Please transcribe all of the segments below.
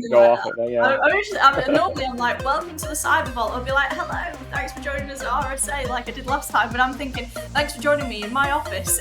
go off of that. Yeah. Normally I'm like, welcome to the Cyber Vault. I'll be like, hello, thanks for joining us at RSA like I did last time. But I'm thinking, thanks for joining me in my office.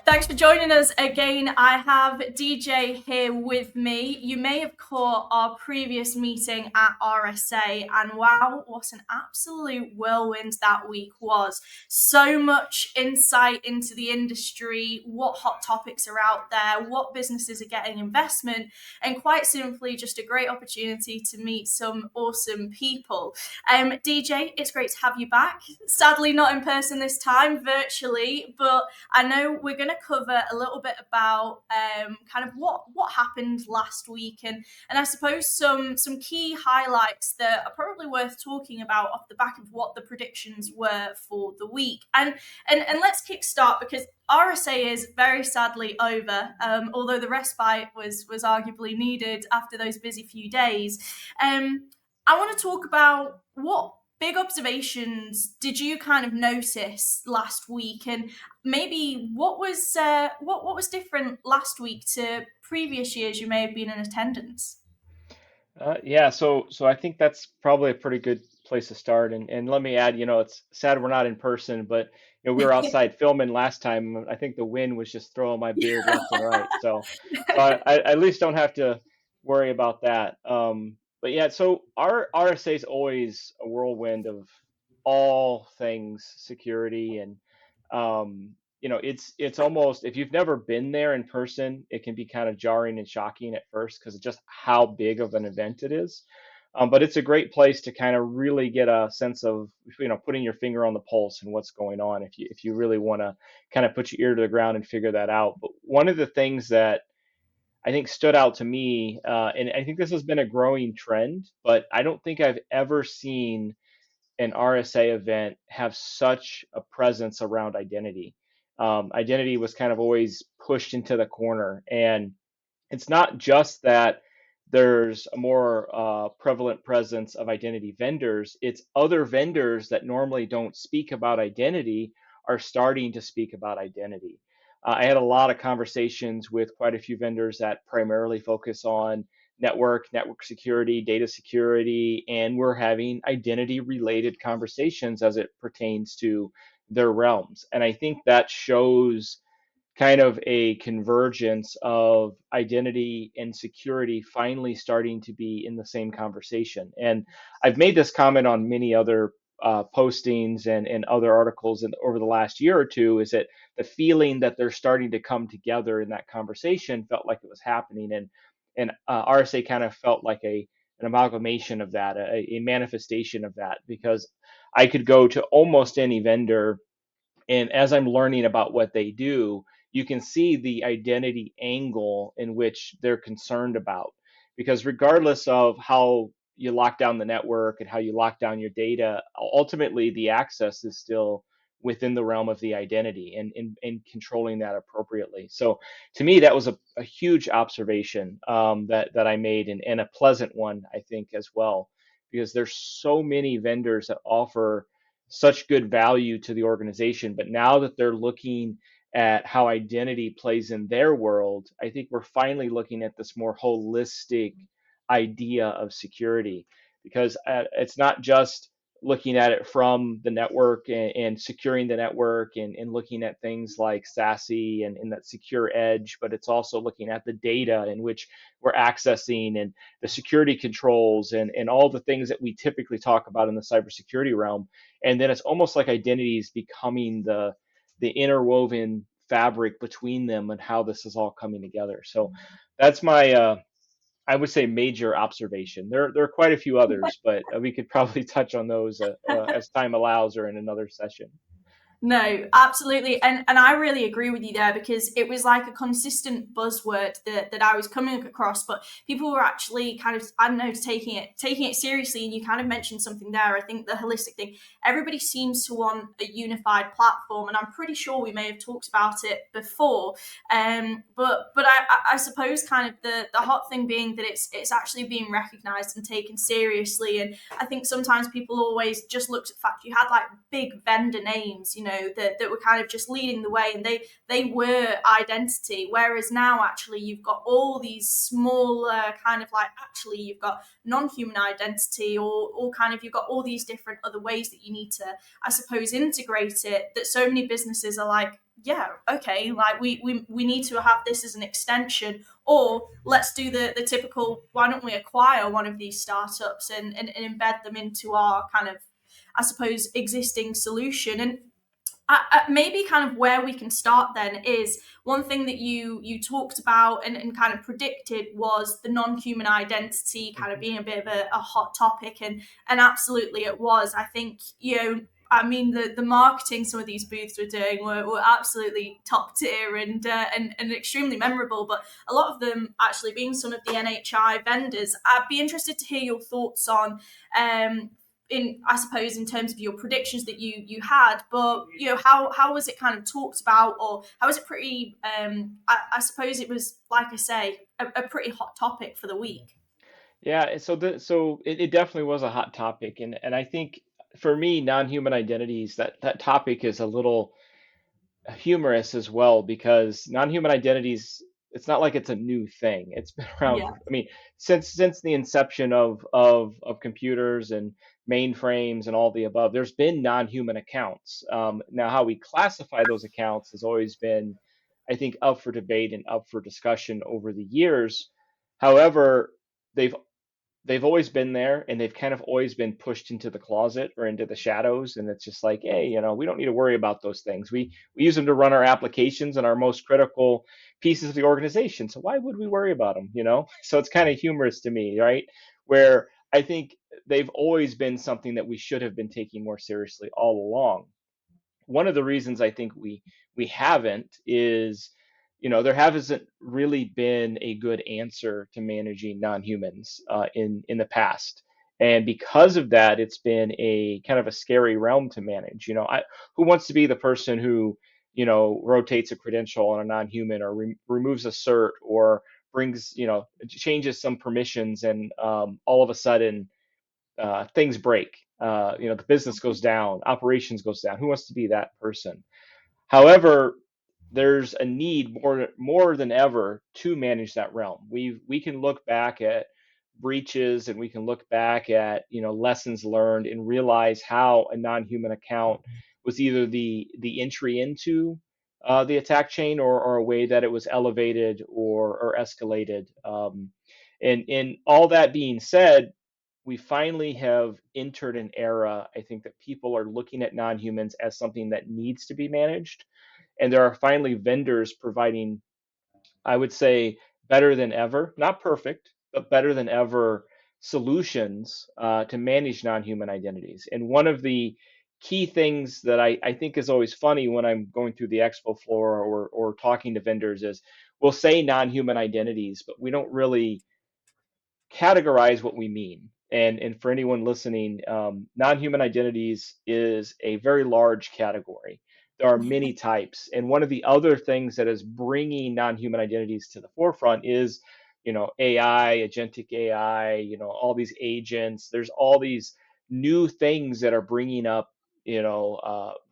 Thanks for joining us again. I have DJ here with me. You may have caught our previous meeting at RSA, and wow, what an absolute whirlwind that week was. So much insight into the industry, what hot topics are out there, what businesses are getting investment, and quite simply, just a great opportunity to meet some awesome people. DJ, it's great to have you back. Sadly, not in person this time, virtually, but I know we're going to cover a little bit about kind of what happened last week, and I suppose some key highlights that are probably worth talking about off the back of what the predictions were for the week. And let's kickstart, because RSA is very sadly over, although the respite was arguably needed after those busy few days. I want to talk about what big observations did you kind of notice last week, and maybe what was different last week to previous years you may have been in attendance? Yeah, so I think that's probably a pretty good place to start. And let me add, it's sad we're not in person, but we were outside filming last time. I think the wind was just throwing my beard left and right. So I at least don't have to worry about that. But yeah, so our RSA is always a whirlwind of all things security, and it's almost, if you've never been there in person, it can be kind of jarring and shocking at first because of just how big of an event it is. But it's a great place to kind of really get a sense of, putting your finger on the pulse and what's going on if you really want to kind of put your ear to the ground and figure that out. But one of the things that I think stood out to me, and I think this has been a growing trend, but I don't think I've ever seen an RSA event have such a presence around identity. Identity was kind of always pushed into the corner, and it's not just that there's a more prevalent presence of identity vendors. It's other vendors that normally don't speak about identity are starting to speak about identity. I had a lot of conversations with quite a few vendors that primarily focus on network security, data security, and we're having identity related conversations as it pertains to their realms. And I think that shows kind of a convergence of identity and security finally starting to be in the same conversation. And I've made this comment on many other postings and other articles over the last year or two, is that the feeling that they're starting to come together in that conversation felt like it was happening. And RSA kind of felt like an amalgamation of that, a manifestation of that, because I could go to almost any vendor, and as I'm learning about what they do, you can see the identity angle in which they're concerned about. Because regardless of how you lock down the network and how you lock down your data, ultimately the access is still within the realm of the identity, and controlling that appropriately. So to me, that was a huge observation that I made, and a pleasant one, I think, as well, because there's so many vendors that offer such good value to the organization. But now that they're looking at how identity plays in their world, I think we're finally looking at this more holistic idea of security, because it's not just looking at it from the network and securing the network and looking at things like SASE and that secure edge, but it's also looking at the data in which we're accessing and the security controls and all the things that we typically talk about in the cybersecurity realm. And then it's almost like identity is becoming the interwoven fabric between them and how this is all coming together. So that's my I would say major observation. There are quite a few others, but we could probably touch on those as time allows or in another session. No, absolutely. And I really agree with you there, because it was like a consistent buzzword that I was coming across, but people were actually kind of, I don't know, taking it seriously. And you kind of mentioned something there. I think the holistic thing, everybody seems to want a unified platform, and I'm pretty sure we may have talked about it before. But I suppose kind of the hot thing being that it's actually being recognized and taken seriously. And I think sometimes people always just looked at the fact you had like big vendor names, that were kind of just leading the way, and they were identity. Whereas now, actually, you've got all these smaller kind of like, actually, you've got non-human identity, or kind of, you've got all these different other ways that you need to, I suppose, integrate it, that so many businesses are like, yeah, okay, like we need to have this as an extension, or let's do the typical, why don't we acquire one of these startups and embed them into our kind of, I suppose, existing solution. And maybe kind of where we can start then is one thing that you talked about and kind of predicted was the non-human identity kind of being a bit of a hot topic, and absolutely it was. I think, I mean, the marketing some of these booths were doing were absolutely top tier and extremely memorable. But a lot of them actually being some of the NHI vendors. I'd be interested to hear your thoughts on, I suppose, in terms of your predictions that you had, but how was it kind of talked about, or how was it pretty? I suppose it was, like I say, a pretty hot topic for the week. Yeah, it definitely was a hot topic, and I think for me, non-human identities, that topic is a little humorous as well because non-human identities, it's not like it's a new thing. It's been around. Yeah, I mean, since the inception of computers and mainframes and all the above, there's been non-human accounts. Now, how we classify those accounts has always been, I think, up for debate and up for discussion over the years. However, they've they've always been there and they've kind of always been pushed into the closet or into the shadows, and it's just like, hey, we don't need to worry about those things. We use them to run our applications and our most critical pieces of the organization, so why would we worry about them? So it's kind of humorous to me, right? Where I think they've always been something that we should have been taking more seriously all along. One of the reasons I think we haven't is, there hasn't really been a good answer to managing non-humans in the past, and because of that, it's been a kind of a scary realm to manage. Who wants to be the person who rotates a credential on a non-human, or removes a cert, or brings changes some permissions, and all of a sudden things break. The business goes down, operations goes down. Who wants to be that person? However, there's a need more than ever to manage that realm. We can look back at breaches, and we can look back at lessons learned, and realize how a non-human account was either the entry into the attack chain, or a way that it was elevated or escalated. And all that being said, we finally have entered an era, I think, that people are looking at non-humans as something that needs to be managed. And there are finally vendors providing, I would say, better than ever, not perfect, but better than ever solutions to manage non-human identities. And one of the key things that I think is always funny when I'm going through the expo floor, or talking to vendors, is we'll say non-human identities, but we don't really categorize what we mean. And for anyone listening, non-human identities is a very large category. There are many types, and one of the other things that is bringing non-human identities to the forefront is, AI, agentic AI, all these agents. There's all these new things that are bringing up,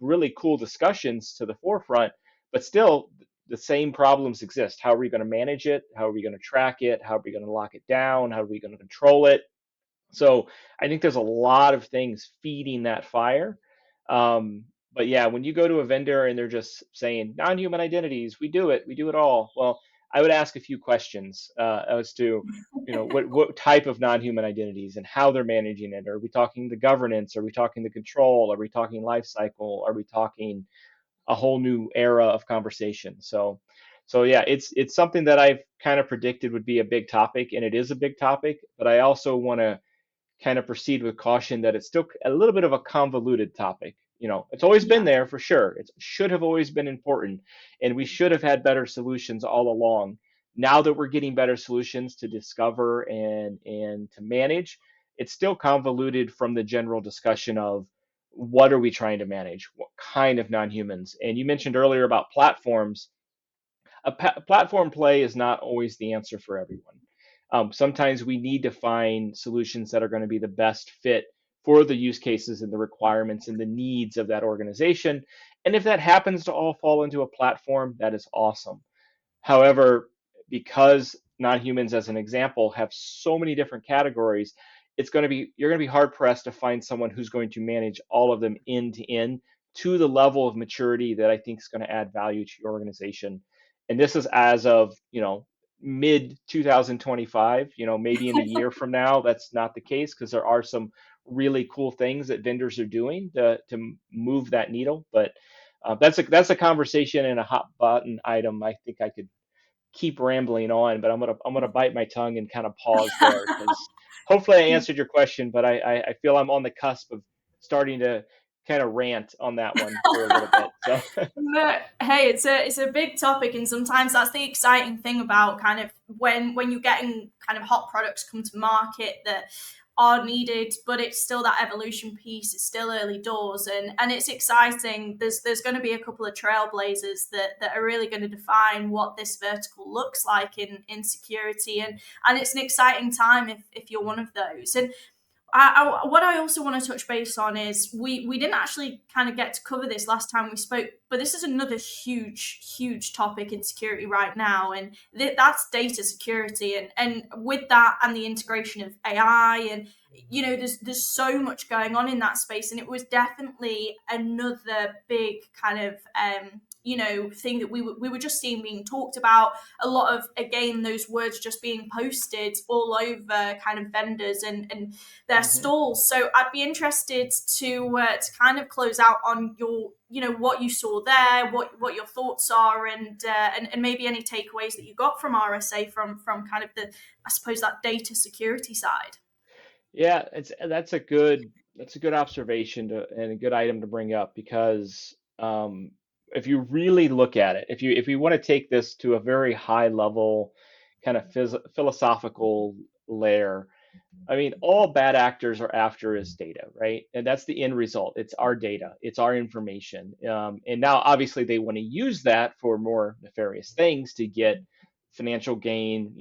really cool discussions to the forefront, but still the same problems exist. How are we going to manage it? How are we going to track it? How are we going to lock it down? How are we going to control it? So I think there's a lot of things feeding that fire. But yeah, when you go to a vendor and they're just saying non-human identities, we do it all. Well, I would ask a few questions as to, what type of non-human identities and how they're managing it. Are we talking the governance? Are we talking the control? Are we talking life cycle? Are we talking a whole new era of conversation? So yeah, it's something that I've kind of predicted would be a big topic, and it is a big topic. But I also want to kind of proceed with caution that it's still a little bit of a convoluted topic. It's always been yeah. there for sure. It should have always been important, and we should have had better solutions all along. Now that we're getting better solutions to discover and to manage, it's still convoluted from the general discussion of what are we trying to manage? What kind of non-humans? And you mentioned earlier about platforms. Platform play is not always the answer for everyone. Sometimes we need to find solutions that are going to be the best fit for the use cases and the requirements and the needs of that organization. And if that happens to all fall into a platform, that is awesome. However, because non-humans, as an example, have so many different categories, you're going to be hard pressed to find someone who's going to manage all of them end to end to the level of maturity that I think is going to add value to your organization. And this is as of, mid 2025. Maybe in a year from now, that's not the case because there are some really cool things that vendors are doing to move that needle. But that's a conversation and a hot button item. I think I could keep rambling on, but I'm gonna bite my tongue and kind of pause there because hopefully I answered your question. But I feel I'm on the cusp of starting to kind of rant on that one for a little bit. So No, hey, it's a big topic, and sometimes that's the exciting thing about kind of when you're getting kind of hot products come to market that are needed, but it's still that evolution piece. It's still early doors, and it's exciting. There's going to be a couple of trailblazers that are really going to define what this vertical looks like in security, and it's an exciting time if you're one of those. And what I also want to touch base on is we didn't actually kind of get to cover this last time we spoke, but this is another huge topic in security right now, and that's data security, and with that and the integration of AI, and there's so much going on in that space, and it was definitely another big kind of thing that we were just seeing being talked about a lot of, again, those words just being posted all over kind of vendors and their Mhm. stalls. So I'd be interested to kind of close out on your, what you saw there, what your thoughts are, and maybe any takeaways that you got from RSA from kind of the, I suppose, that data security side. Yeah, that's a good observation and a good item to bring up because if you really look at it, if you want to take this to a very high level kind of philosophical layer, I mean, all bad actors are after is data, right? And that's the end result. It's our data, it's our information. And now, obviously, they want to use that for more nefarious things to get financial gain,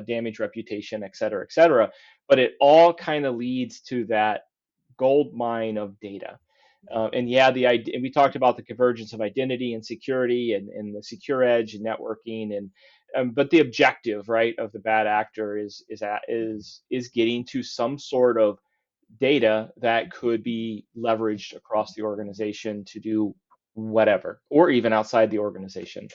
damage reputation, et cetera, et cetera. But it all kind of leads to that gold mine of data. And yeah, and we talked about the convergence of identity and security and the secure edge and networking and but the objective, right, of the bad actor is getting to some sort of data that could be leveraged across the organization to do whatever, or even outside the organization.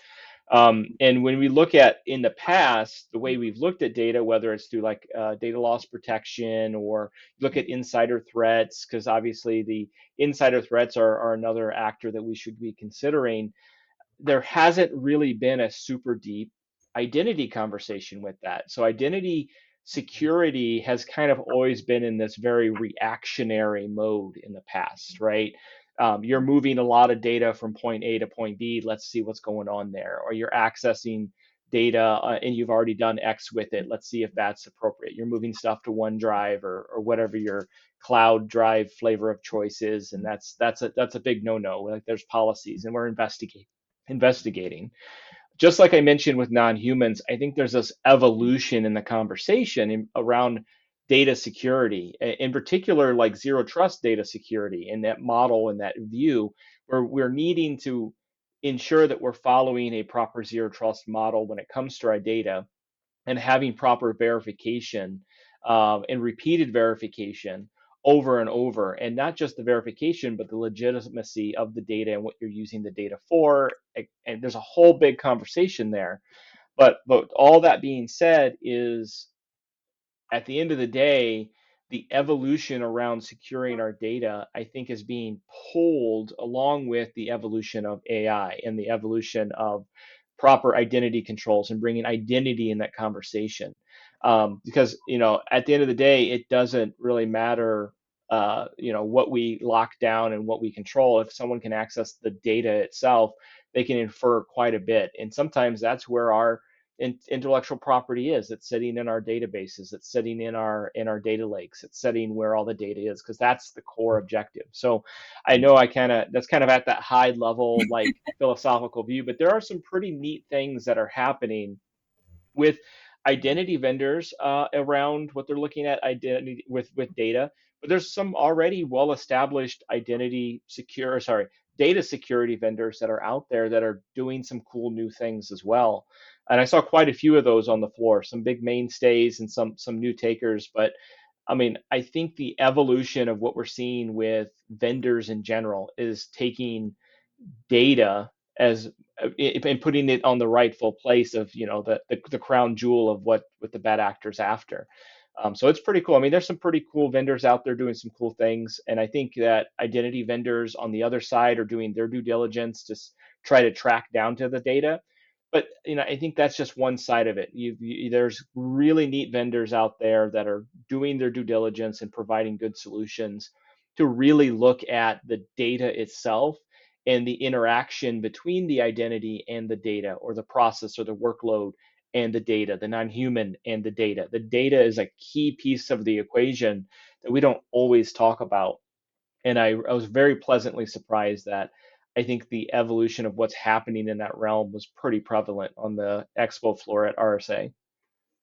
And when we look at in the past, the way we've looked at data, whether it's through like data loss protection or look at insider threats, because obviously the insider threats are another actor that we should be considering, there hasn't really been a super deep identity conversation with that. So identity security has kind of always been in this very reactionary mode in the past, right? You're moving a lot of data from point A to point B. Let's see what's going on there. Or you're accessing data and you've already done X with it. Let's see if that's appropriate. You're moving stuff to OneDrive or whatever your cloud drive flavor of choice is, and that's a big no-no. Like there's policies, and we're investigating. Just like I mentioned with non-humans, I think there's this evolution in the conversation around data security, in particular, like zero trust data security, and that model and that view, where we're needing to ensure that we're following a proper zero trust model when it comes to our data and having proper verification and repeated verification over and over, and not just the verification, but the legitimacy of the data and what you're using the data for. And there's a whole big conversation there. But all that being said is at the end of the day, the evolution around securing our data, I think, is being pulled along with the evolution of AI and the evolution of proper identity controls and bringing identity in that conversation. Because, at the end of the day, it doesn't really matter, what we lock down and what we control. If someone can access the data itself, they can infer quite a bit. And sometimes that's where our intellectual property is. It's sitting in our databases. It's sitting in our data lakes. It's sitting where all the data is because that's the core objective. So I know that's kind of at that high level like philosophical view, but there are some pretty neat things that are happening with identity vendors around what they're looking at identity with data. But there's some already well established identity secure sorry data security vendors that are out there that are doing some cool new things as well. And I saw quite a few of those on the floor, some big mainstays and some new takers. But I mean, I think the evolution of what we're seeing with vendors in general is taking data as and putting it on the rightful place of the crown jewel of what the bad actors after. So it's pretty cool. I mean, there's some pretty cool vendors out there doing some cool things, and I think that identity vendors on the other side are doing their due diligence to try to track down to the data. But I think that's just one side of it. There's really neat vendors out there that are doing their due diligence and providing good solutions to really look at the data itself and the interaction between the identity and the data, or the process or the workload and the data, the non-human and the data. The data is a key piece of the equation that we don't always talk about. And I was very pleasantly surprised that I think the evolution of what's happening in that realm was pretty prevalent on the expo floor at RSA.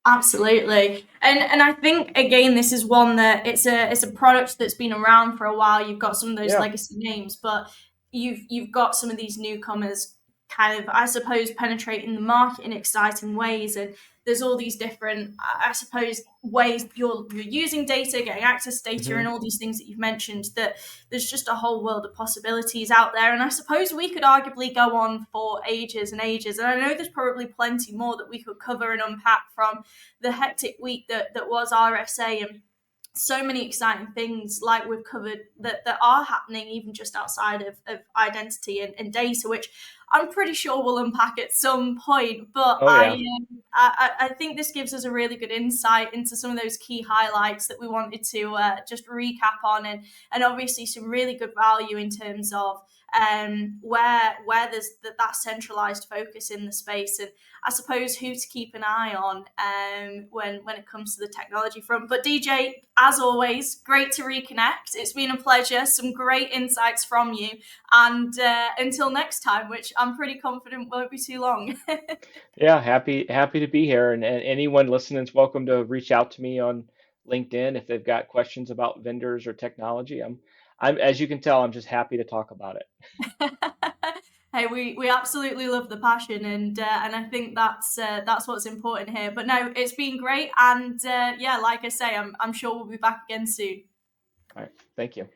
Absolutely. And I think again this is one that it's a product that's been around for a while. You've got some of those Yeah. legacy names, but you've got some of these newcomers kind of, I suppose, penetrating the market in exciting ways. And there's all these different, I suppose, ways you're using data, getting access to data, Hmm. and all these things that you've mentioned, that there's just a whole world of possibilities out there. And I suppose we could arguably go on for ages and ages. And I know there's probably plenty more that we could cover and unpack from the hectic week that was RSA, and so many exciting things like we've covered that are happening even just outside of identity and data, which I'm pretty sure we'll unpack at some point. But Oh yeah. I think this gives us a really good insight into some of those key highlights that we wanted to just recap on, and obviously some really good value in terms of where there's that centralized focus in the space, and I suppose who to keep an eye on when it comes to the technology front. But DJ, as always, great to reconnect. It's been a pleasure. Some great insights from you, and until next time, which I'm pretty confident won't be too long. Yeah, happy to be here. And anyone listening is welcome to reach out to me on LinkedIn if they've got questions about vendors or technology. I'm as you can tell, I'm just happy to talk about it. Hey, we absolutely love the passion, and I think that's what's important here. But no, it's been great, and yeah, like I say, I'm sure we'll be back again soon. All right. Thank you.